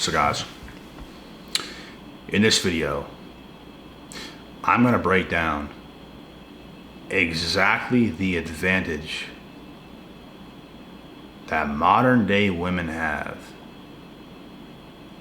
So guys, in this video, I'm going to break down exactly the advantage that modern day women have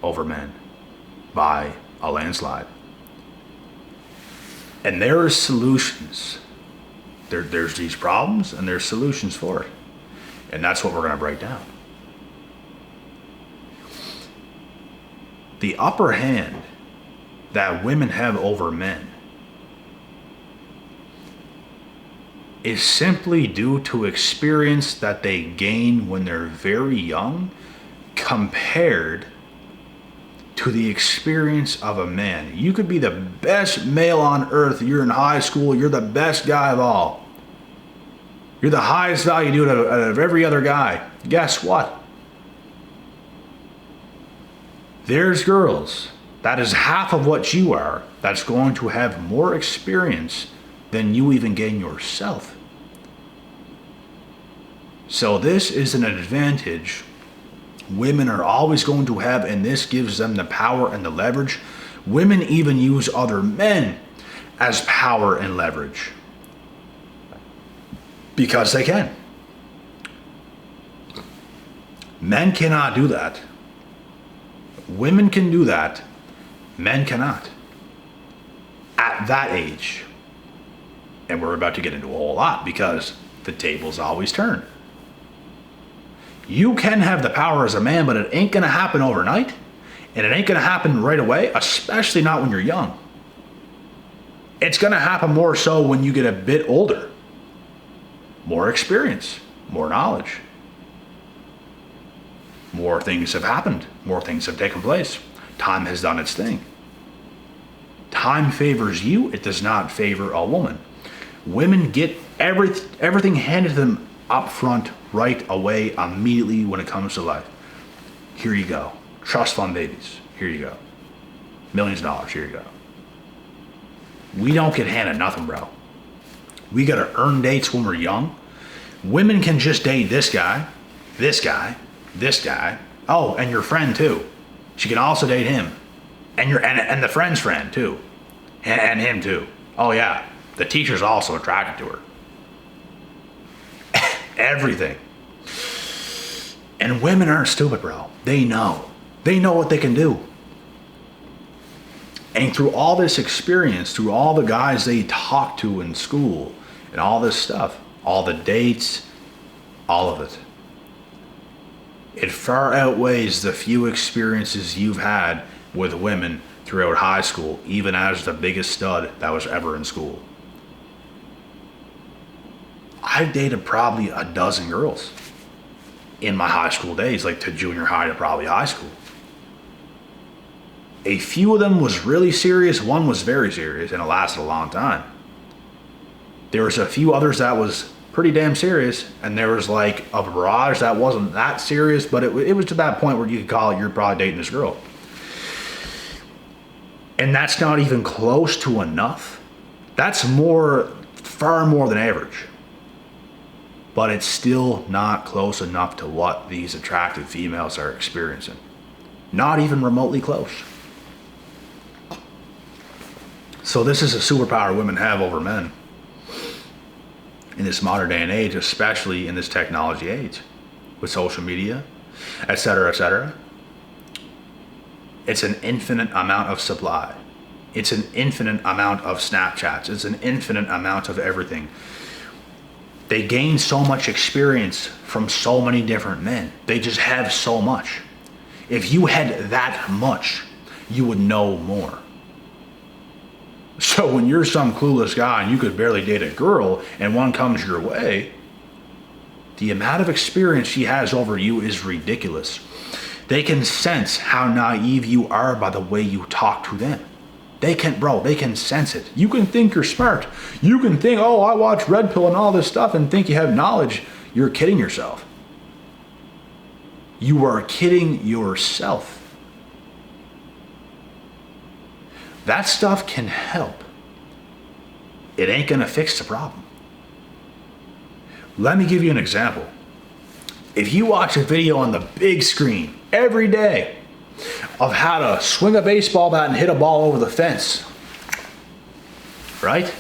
over men by a landslide. And there are solutions. There's these problems and there's solutions for it. And that's what we're going to break down. The upper hand that women have over men is simply due to experience that they gain when they're very young compared to the experience of a man. You could be the best male on earth. You're in high school. You're the best guy of all. You're the highest value dude out of every other guy. Guess what? There's girls that is half of what you are that's going to have more experience than you even gain yourself. So this is an advantage women are always going to have, and this gives them the power and the leverage. Women even use other men as power and leverage because they can. Men cannot do that. Women can do that. Men cannot. At that age. And we're about to get into a whole lot because the tables always turn. You can have the power as a man, but it ain't going to happen overnight. And it ain't going to happen right away, especially not when you're young. It's going to happen more so when you get a bit older. More experience, more knowledge. More things have happened. More things have taken place. Time has done its thing. Time favors you. It does not favor a woman. Women get everything handed to them up front, right away, immediately when it comes to life. Here you go. Trust fund babies. Here you go. Millions of dollars. Here you go. We don't get handed nothing, bro. We got to earn dates when we're young. Women can just date this guy, this guy, this guy. Oh, and your friend too. She can also date him. And the friend's friend too. And him too. Oh yeah. The teacher's also attracted to her. Everything. And women aren't stupid, bro. They know. They know what they can do. And through all this experience, through all the guys they talk to in school, and all this stuff, all the dates, all of it, it far outweighs the few experiences you've had with women throughout high school, even as the biggest stud that was ever in school. I've dated probably a dozen girls in my high school days, like to junior high to probably high school. A few of them was really serious. One was very serious and it lasted a long time. There was a few others that was pretty damn serious, and there was like a barrage that wasn't that serious, but it was to that point where you could call it you're probably dating this girl. And that's not even close to enough. That's far more than average. But it's still not close enough to what these attractive females are experiencing. Not even remotely close. So this is a superpower women have over men in this modern day and age, especially in this technology age with social media, etc., etc. It's an infinite amount of supply. It's an infinite amount of Snapchats. It's an infinite amount of everything. They gain so much experience from so many different men. They just have so much. If you had that much, you would know more. So when you're some clueless guy and you could barely date a girl and one comes your way, the amount of experience she has over you is ridiculous. They can sense how naive you are by the way you talk to them. They can sense it. You can think you're smart. You can think, oh, I watch Red Pill and all this stuff and think you have knowledge. You're kidding yourself. You are kidding yourself. That stuff can help. It ain't gonna fix the problem. Let me give you an example. If you watch a video on the big screen every day, of how to swing a baseball bat and hit a ball over the fence, right?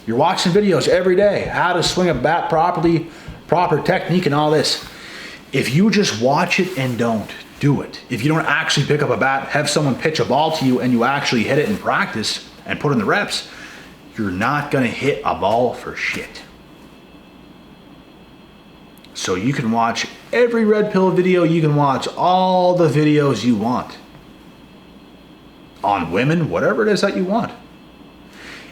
You're watching videos every day, how to swing a bat properly, proper technique and all this. If you just watch it and don't do it, if you don't actually pick up a bat, have someone pitch a ball to you and you actually hit it in practice and put in the reps, you're not gonna hit a ball for shit. So you can watch every red pill video, you can watch all the videos you want on women, whatever it is that you want.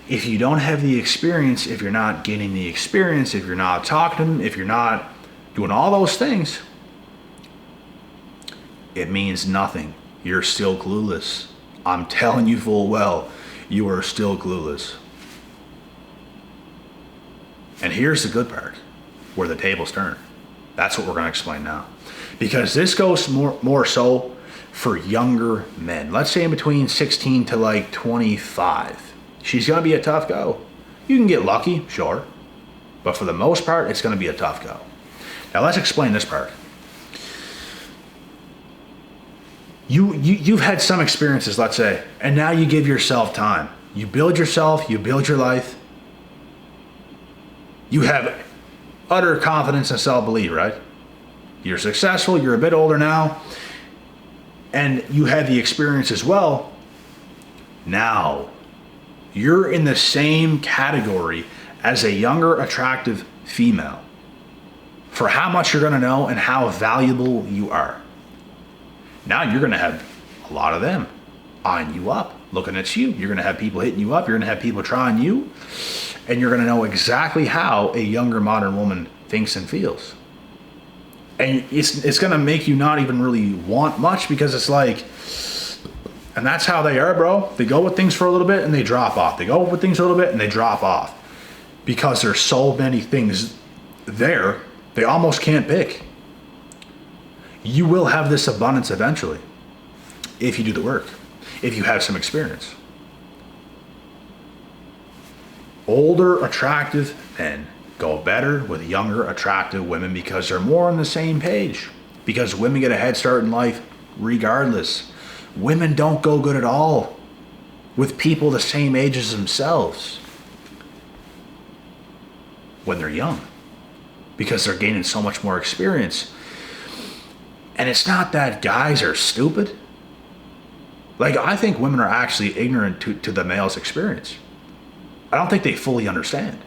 If you don't have the experience, if you're not gaining the experience, if you're not talking to them, if you're not doing all those things, it means nothing. You're still clueless. I'm telling you full well, you are still clueless. And here's the good part, where the tables turn. That's what we're gonna explain now. Because this goes more so for younger men. Let's say in between 16 to like 25. She's gonna be a tough go. You can get lucky, sure. But for the most part, it's gonna be a tough go. Now let's explain this part. You've had some experiences, let's say, and now you give yourself time. You build yourself, you build your life. You have utter confidence and self-belief, right? You're successful, you're a bit older now, and you had the experience as well. Now, you're in the same category as a younger, attractive female for how much you're gonna know and how valuable you are. Now you're gonna have a lot of them eyeing you up, looking at you. You're gonna have people hitting you up, you're gonna have people trying you, and you're gonna know exactly how a younger modern woman thinks and feels. And it's gonna make you not even really want much, because it's like, and that's how they are, bro. They go with things for a little bit and they drop off. They go with things a little bit and they drop off. Because there's so many things there, they almost can't pick. You will have this abundance eventually, if you do the work, if you have some experience. Older, attractive men go better with younger, attractive women because they're more on the same page. Because women get a head start in life regardless. Women don't go good at all with people the same age as themselves when they're young, because they're gaining so much more experience. And it's not that guys are stupid. Like, I think women are actually ignorant to the male's experience. I don't think they fully understand.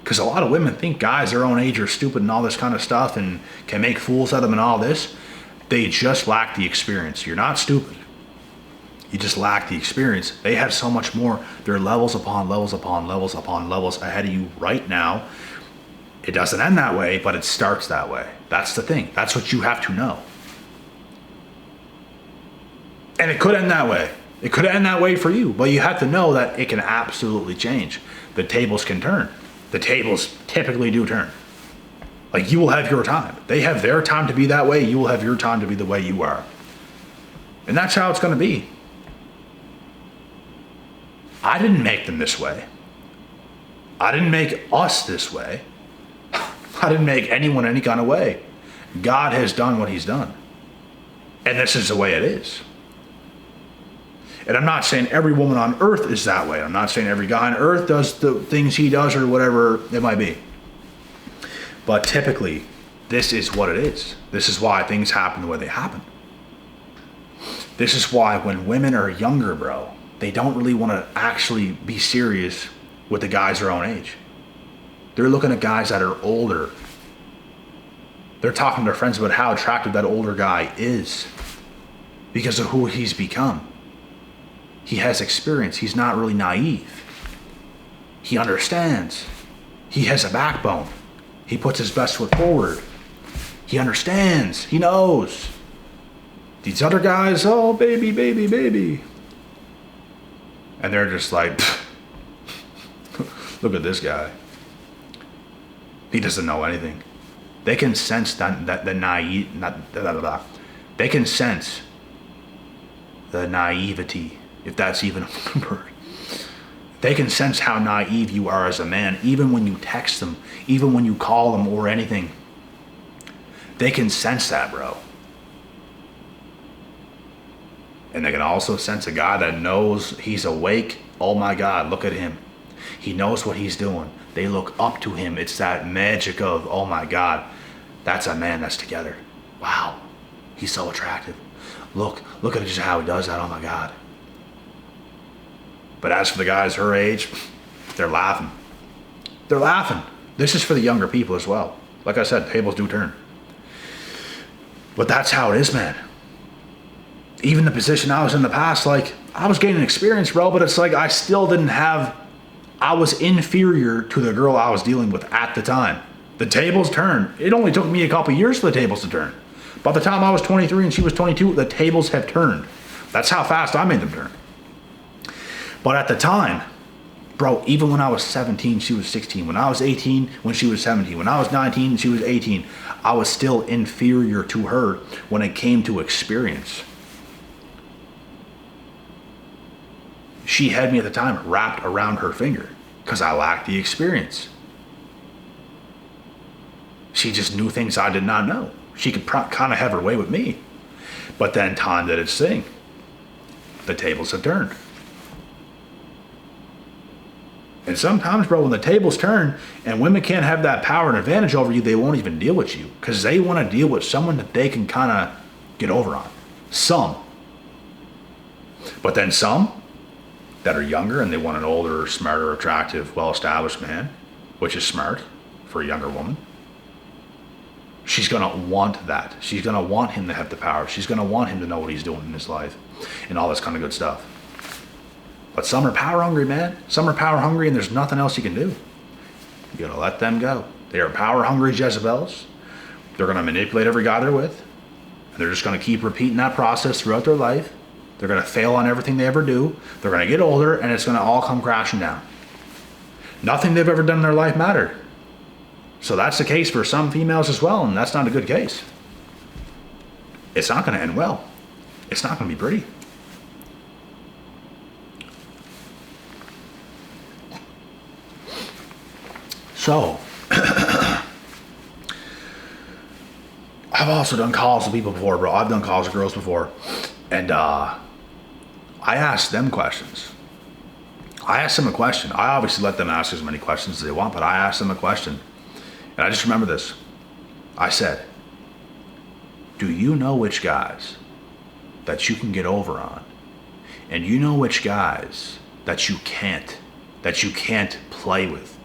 Because a lot of women think guys their own age are stupid and all this kind of stuff and can make fools out of them and all this. They just lack the experience. You're not stupid. You just lack the experience. They have so much more. They're levels upon levels upon levels upon levels ahead of you right now. It doesn't end that way, but it starts that way. That's the thing. That's what you have to know. And it could end that way. It could end that way for you, but you have to know that it can absolutely change. The tables can turn. The tables typically do turn. Like, you will have your time. They have their time to be that way. You will have your time to be the way you are. And that's how it's going to be. I didn't make them this way. I didn't make us this way. I didn't make anyone any kind of way. God has done what he's done. And this is the way it is. And I'm not saying every woman on earth is that way. I'm not saying every guy on earth does the things he does or whatever it might be. But typically, this is what it is. This is why things happen the way they happen. This is why when women are younger, bro, they don't really want to actually be serious with the guys their own age. They're looking at guys that are older. They're talking to their friends about how attractive that older guy is because of who he's become. He has experience. He's not really naive. He understands. He has a backbone. He puts his best foot forward. He understands. He knows. These other guys, oh, baby, baby, baby. And they're just like, look at this guy. He doesn't know anything. They can sense that the naive, they can sense the naivety, if that's even a word. They can sense how naive you are as a man, even when you text them, even when you call them or anything. They can sense that, bro. And they can also sense a guy that knows he's awake. Oh my God, look at him. He knows what he's doing. They look up to him. It's that magic of, oh my God, that's a man that's together. Wow, he's so attractive. Look at just how he does that, oh my God. But as for the guys her age, they're laughing. They're laughing. This is for the younger people as well. Like I said, tables do turn. But that's how it is, man. Even the position I was in the past, like, I was gaining experience, bro, but it's like I still didn't have, I was inferior to the girl I was dealing with at the time. The tables turned. It only took me a couple years for the tables to turn. By the time I was 23 and she was 22, the tables have turned. That's how fast I made them turn. But at the time, bro, even when I was 17, she was 16. When I was 18, when she was 17. When I was 19, she was 18. I was still inferior to her when it came to experience. She had me at the time wrapped around her finger because I lacked the experience. She just knew things I did not know. She could kind of have her way with me. But then time did its thing. The tables have turned. And sometimes, bro, when the tables turn and women can't have that power and advantage over you, they won't even deal with you because they want to deal with someone that they can kind of get over on. Some. But then some that are younger and they want an older, smarter, attractive, well-established man, which is smart for a younger woman. She's going to want that. She's going to want him to have the power. She's going to want him to know what he's doing in his life and all this kind of good stuff. But some are power hungry, man. Some are power hungry and there's nothing else you can do. You got to let them go. They are power hungry Jezebels. They're going to manipulate every guy they're with. And they're just going to keep repeating that process throughout their life. They're going to fail on everything they ever do. They're going to get older and it's going to all come crashing down. Nothing they've ever done in their life mattered. So that's the case for some females as well, and that's not a good case. It's not going to end well. It's not going to be pretty. So, I've also done calls with people before, bro. I've done calls with girls before, and I asked them questions. I asked them a question. I obviously let them ask as many questions as they want, but I asked them a question. And I just remember this. I said, do you know which guys that you can get over on? And you know which guys that you can't play with?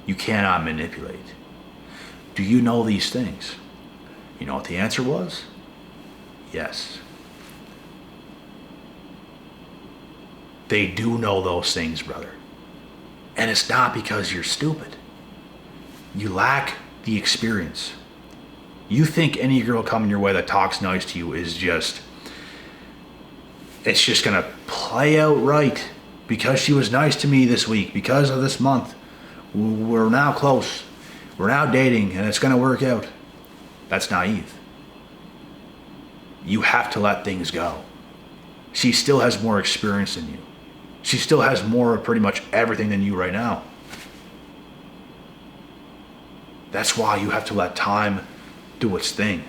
You cannot manipulate. Do you know these things? You know what the answer was? Yes. They do know those things, brother. And it's not because you're stupid. You lack the experience. You think any girl coming your way that talks nice to you is it's just gonna play out right because she was nice to me this week, because of this month. We're now close. We're now dating and it's gonna work out. That's naive. You have to let things go. She still has more experience than you. She still has more of pretty much everything than you right now. That's why you have to let time do its thing.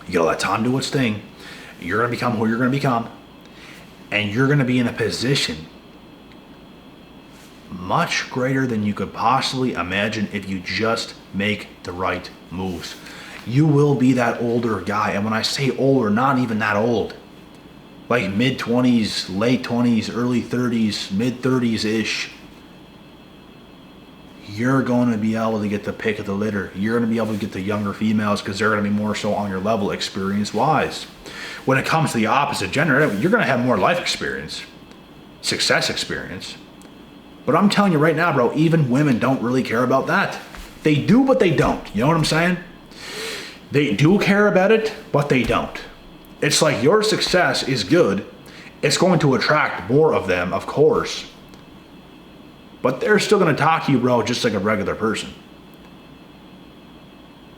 You gotta let time do its thing. You're gonna become who you're gonna become. And you're gonna be in a position much greater than you could possibly imagine if you just make the right moves. You will be that older guy. And when I say older, not even that old. Like mid-20s, late 20s, early 30s, mid-30s-ish. You're going to be able to get the pick of the litter. You're going to be able to get the younger females because they're going to be more so on your level experience-wise. When it comes to the opposite gender, you're going to have more life experience, success experience. But I'm telling you right now, bro, even women don't really care about that. They do, but they don't. You know what I'm saying? They do care about it, but they don't. It's like your success is good. It's going to attract more of them, of course. But they're still going to talk to you, bro, just like a regular person.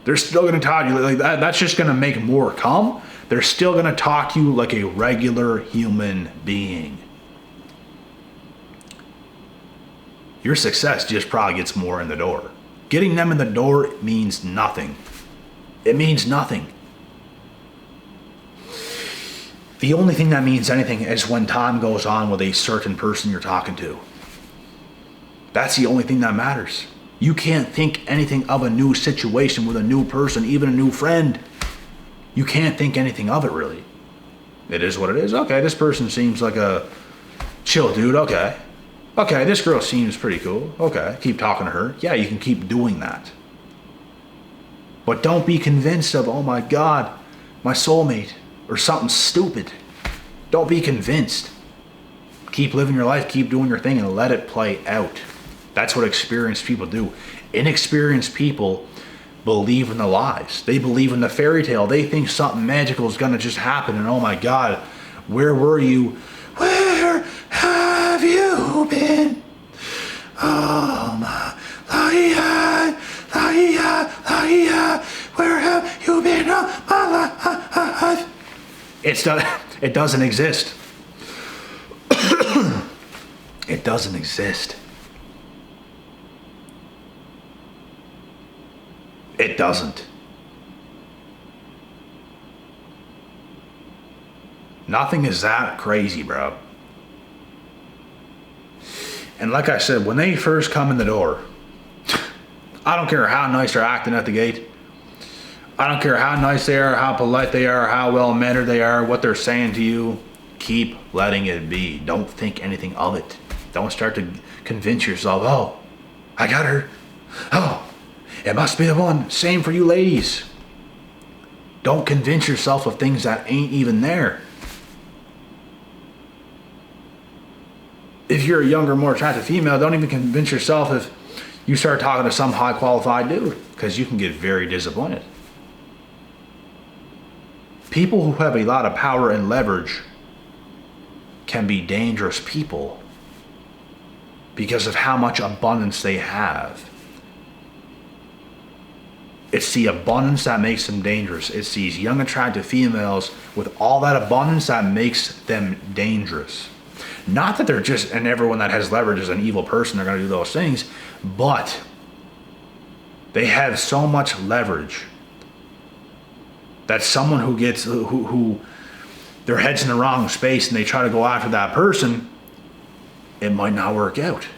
They're still going to talk to you like that. That's just going to make more come. They're still going to talk to you like a regular human being. Your success just probably gets more in the door. Getting them in the door means nothing. It means nothing. The only thing that means anything is when time goes on with a certain person you're talking to. That's the only thing that matters. You can't think anything of a new situation with a new person, even a new friend. You can't think anything of it, really. It is what it is. Okay, this person seems like a chill dude. Okay, this girl seems pretty cool. Okay, keep talking to her. Yeah, you can keep doing that. But don't be convinced of, oh my God, my soulmate, or something stupid. Don't be convinced. Keep living your life, keep doing your thing, and let it play out. That's what experienced people do. Inexperienced people believe in the lies. They believe in the fairy tale. They think something magical is going to just happen, and oh my God, where were you? Where have you been? Oh my, where have you been all my life? It doesn't exist. It doesn't exist. It doesn't. Nothing is that crazy, bro. And like I said, when they first come in the door, I don't care how nice they're acting at the gate. I don't care how nice they are, how polite they are, how well-mannered they are, what they're saying to you. Keep letting it be. Don't think anything of it. Don't start to convince yourself, oh, I got her. Oh, it must be the one. Same for you ladies. Don't convince yourself of things that ain't even there. If you're a younger, more attractive female, don't even convince yourself if you start talking to some high qualified dude, because you can get very disappointed. People who have a lot of power and leverage can be dangerous people because of how much abundance they have. It's the abundance that makes them dangerous. It's these young, attractive females with all that abundance that makes them dangerous. Not that they're just, and everyone that has leverage is an evil person, they're going to do those things, but they have so much leverage that someone who gets, who their head's in the wrong space and they try to go after that person, it might not work out.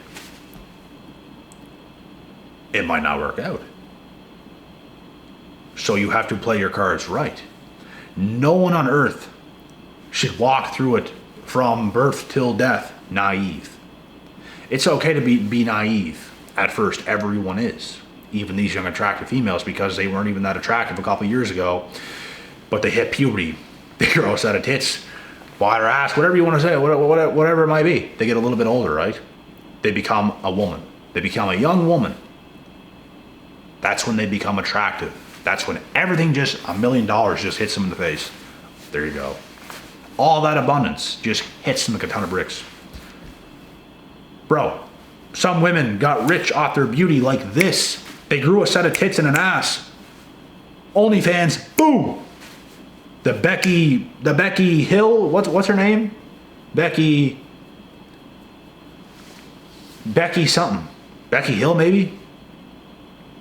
It might not work out. So you have to play your cards right. No one on earth should walk through it from birth till death naive. It's okay to be naive at first. Everyone is. Even these young attractive females, because they weren't even that attractive a couple years ago, but they hit puberty. They grow a set of tits, wide or ass, whatever you want to say, whatever it might be. They get a little bit older, right? They become a woman. They become a young woman. That's when they become attractive. That's when everything just, $1 million just hits them in the face. There you go. All that abundance just hits them like a ton of bricks. Bro, some women got rich off their beauty like this. They grew a set of tits and an ass. OnlyFans, boom. The Becky Hill, what's her name? Becky something. Becky Hill, maybe?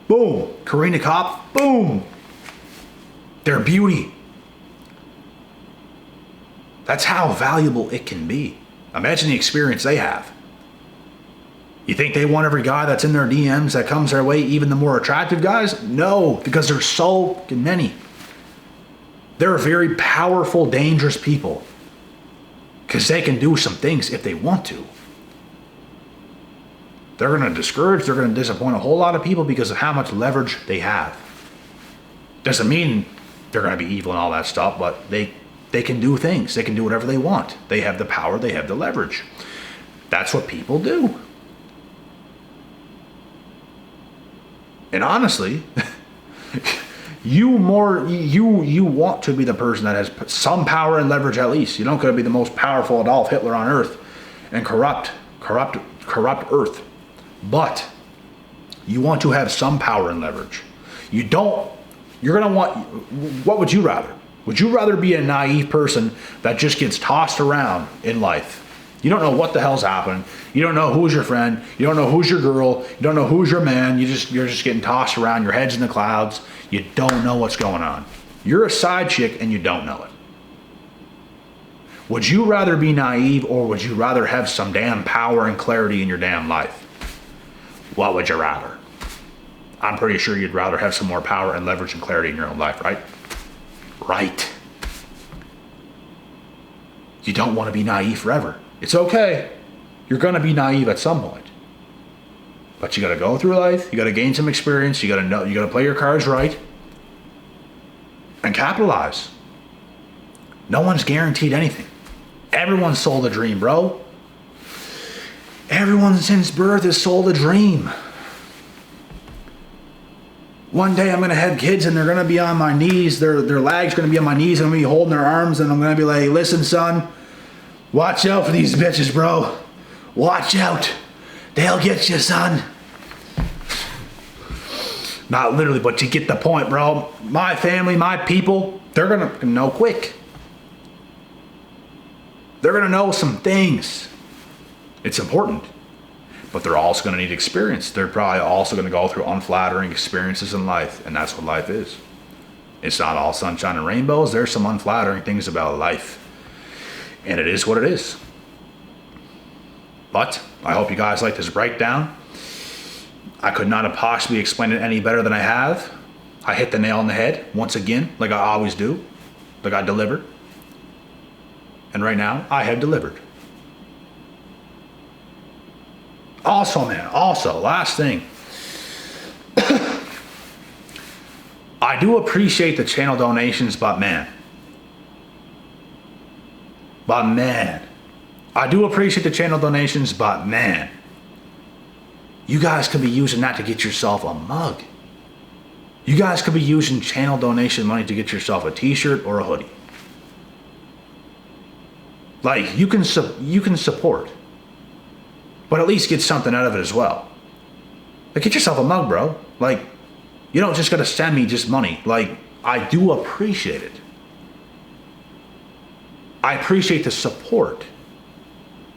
Boom. Karina Kopp, boom. Their beauty. That's how valuable it can be. Imagine the experience they have. You think they want every guy that's in their DMs that comes their way, even the more attractive guys? No, because there's so many. They're very powerful, dangerous people because they can do some things if they want to. They're going to discourage, they're going to disappoint a whole lot of people because of how much leverage they have. Doesn't mean they're going to be evil and all that stuff, but they can do things. They can do whatever they want. They have the power, they have the leverage. That's what people do. And honestly, you want to be the person that has some power and leverage at least. You don't got to be the most powerful Adolf Hitler on earth and corrupt earth. But you want to have some power and leverage. You're going to want, what would you rather? Would you rather be a naive person that just gets tossed around in life? You don't know what the hell's happening. You don't know who's your friend. You don't know who's your girl. You don't know who's your man. You're just getting tossed around. Your head's in the clouds. You don't know what's going on. You're a side chick and you don't know it. Would you rather be naive, or would you rather have some damn power and clarity in your damn life? What would you rather? I'm pretty sure you'd rather have some more power and leverage and clarity in your own life, right? Right. You don't want to be naive forever. It's okay. You're going to be naive at some point. But you got to go through life. You got to gain some experience. You got to know, you got to play your cards right and capitalize. No one's guaranteed anything. Everyone sold a dream, bro. Everyone since birth has sold a dream. One day I'm going to have kids and they're going to be on my knees. Their legs going to be on my knees. I'm going to be holding their arms and I'm going to be like, listen, son, watch out for these bitches, bro. Watch out. They'll get you, son. Not literally, but you get the point, bro. My family, my people, they're going to know quick. They're going to know some things. It's important. But they're also going to need experience. They're probably also going to go through unflattering experiences in life. And that's what life is. It's not all sunshine and rainbows. There's some unflattering things about life. And it is what it is. But I hope you guys like this breakdown. I could not have possibly explained it any better than I have. I hit the nail on the head once again, like I always do. Like I delivered. And right now, I have delivered. Also, last thing. I do appreciate the channel donations, but man. I do appreciate the channel donations, but man. You guys could be using that to get yourself a mug. You guys could be using channel donation money to get yourself a t-shirt or a hoodie. Like, you can support. But at least get something out of it as well. Like, get yourself a mug, bro. Like, you don't just gotta send me just money. Like, I do appreciate it. I appreciate the support.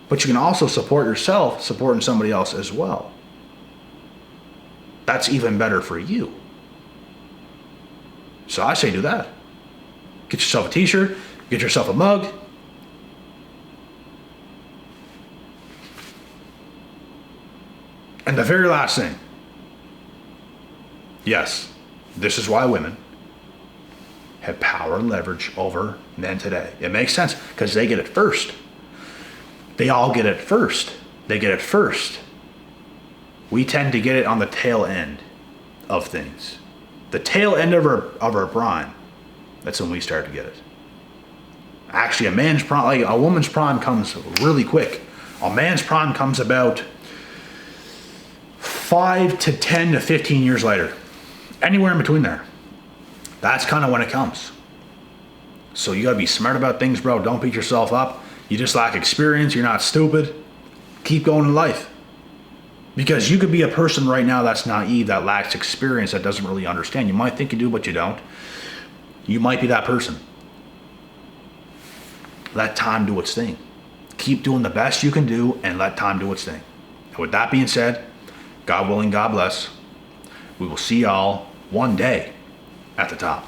But you can also support yourself, supporting somebody else as well. That's even better for you. So I say do that. Get yourself a t-shirt, get yourself a mug. And the very last thing. Yes, this is why women have power and leverage over men today. It makes sense because they get it first. They all get it first. They get it first. We tend to get it on the tail end of things. The tail end of our prime. That's when we start to get it. Actually, a man's prime, like a woman's prime, comes really quick. A man's prime comes about 5 to 10 to 15 years later. Anywhere in between there. That's kind of when it comes. So you gotta be smart about things, bro. Don't beat yourself up. You just lack experience. You're not stupid. Keep going in life. Because you could be a person right now that's naive, that lacks experience, that doesn't really understand. You might think you do, but you don't. You might be that person. Let time do its thing. Keep doing the best you can do and let time do its thing. And with that being said, God willing, God bless. We will see y'all one day at the top.